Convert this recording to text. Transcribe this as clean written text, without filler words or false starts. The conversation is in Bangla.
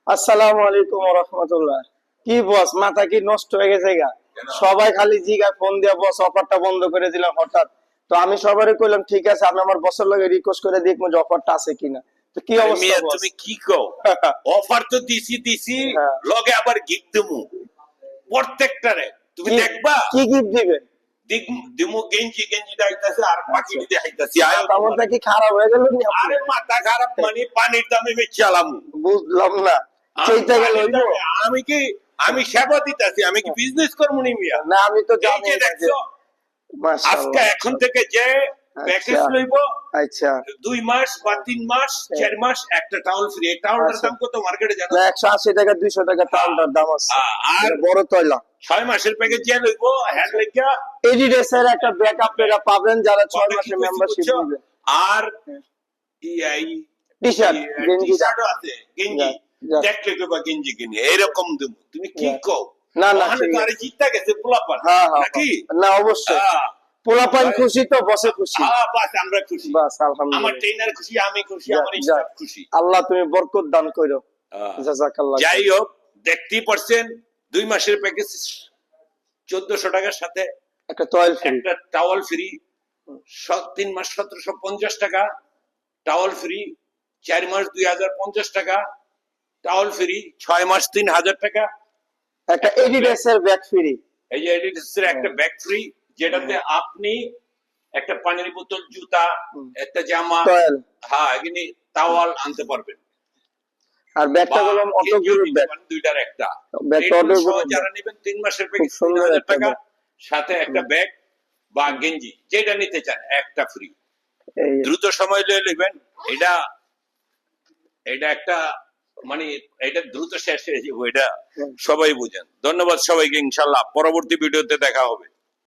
আসসালামু আলাইকুম ওয়া রাহমাতুল্লাহ। কি বস, মাথা কি নষ্ট হয়ে গেছে গা? সবাই খালি জিগায় ফোন দিয়ে বস অফারটা বন্ধ করে দিলাম হঠাৎ। তো আমি সবারই কইলাম ঠিক আছে, আমি আমার বসের লগে রিকোয়েস্ট করে দেখবো যে অফারটা আছে কিনা। তো কি আরে অবস্থা মিয়া বস? তুমি কি কও? অফার তো দিছি হ্যাঁ। লগে আবার গিফট দিমু প্রত্যেকটারে। তুমি কি দেখবা কি গিফট দিবেন? দিমু গেঞ্জি দাইতাছে আর পাখি আচ্ছা। দেখাইতাছি। আয় মাথাটা কি খারাপ হয়ে গেল নি আপনার? আরে মাথা খারাপ মানে পানির দামে বেচে আলামু। বুঝলাম না। সেইটা গেল হইবো? আমি সেবা দিতাছি, আমি কি বিজনেস করবো নি মিয়া? না আমি তো এই জানি যে না যে দেখছো আজকে মাশাআল্লাহ। এখন থেকে যে প্যাকেজ আচ্ছা লইব আচ্ছা 2 মাস বা 3 মাস 4 মাস একটা টাউল ফ্রি। এই টাউলটার আচ্ছা। দাম কত মার্কেটে জানো? না 180 টাকা 200 টাকা টাউনটার দাম আছে। আর এটা বড় তয়লা। 6 মাসের প্যাকেজ যে লইব হ্যান্ড লেখা এডিডাস এর একটা ব্যাগ আপনারা পাবেন যারা 6 কথা কি মাসের কইছি মেম্বারশিপ বুঝছো? নেবেন। আর এই টি-শার্ট, গেঞ্জি টি-শার্ট আছে, গেঞ্জি যা। দেখলে তো বা গেঞ্জি কিনে এরকম দেব। তুমি কি যা। কও? না না ওখানে ঠিক তো আছে। আরে জিততা গেছে পোলাপান হ্যাঁ হ্যাঁ নাকি? না অবশ্যই হ্যাঁ পোলাপাইন খুশি তো বসে খুশি। হ্যাঁ বাস আমরা খুশি। বাস আমার আলহামদুলিল্লাহ। ট্রেনার খুশি, আমি খুশি, যা, আমার যা। স্টাফ খুশি। আল্লাহ তুমি বরকত দান করো। হ্যাঁ। জাযাকাল্লাহ। যাই হোক দেখতেই পারছেন 2 মাসের প্যাকেজ 1400 টাকার সাথে একটা টয়েল ফ্রি। একটা টাওয়াল ফ্রি, 3 মাস 1750 টাকা টাওয়াল ফ্রি, 4 মাস 2050 টাকা টাওয়াল ফ্রি, 6 মাস 3000 টাকা একটা এডিডাস এর ব্যাগ ফ্রি। এই যে এডিডাসের একটা ব্যাগ ফ্রি, যেটাতে আপনি একটা পানির বোতল, জুতা, একটা জামা, টয়েল হ্যাঁ এখানে টাওয়াল আনতে পারবেন। আর ব্যাগটা বা গেলাম অটো গেঞ্জিও গ্রুপ নিতে ব্যাগ। পারেন, দুইটার একটা। ব্যাগটা অটো সহ গ্রুপ যারা নেবেন 3 মাসের খুব প্যাকেজ সুন্দর 3000 একটা টাকা, ব্যাগ। সাথে একটা ব্যাগ বা গেঞ্জি যেটা নিতে চান একটা ফ্রি। এই দ্রুত সময় লয়ে নেবেন। এটা এটা একটা মানে এটা দ্রুত শেষ হয়ে যাবে, এটা সবাই বুঝেন। ধন্যবাদ সবাইকে, ইনশাল্লাহ পরবর্তী ভিডিওতে দেখা হবে।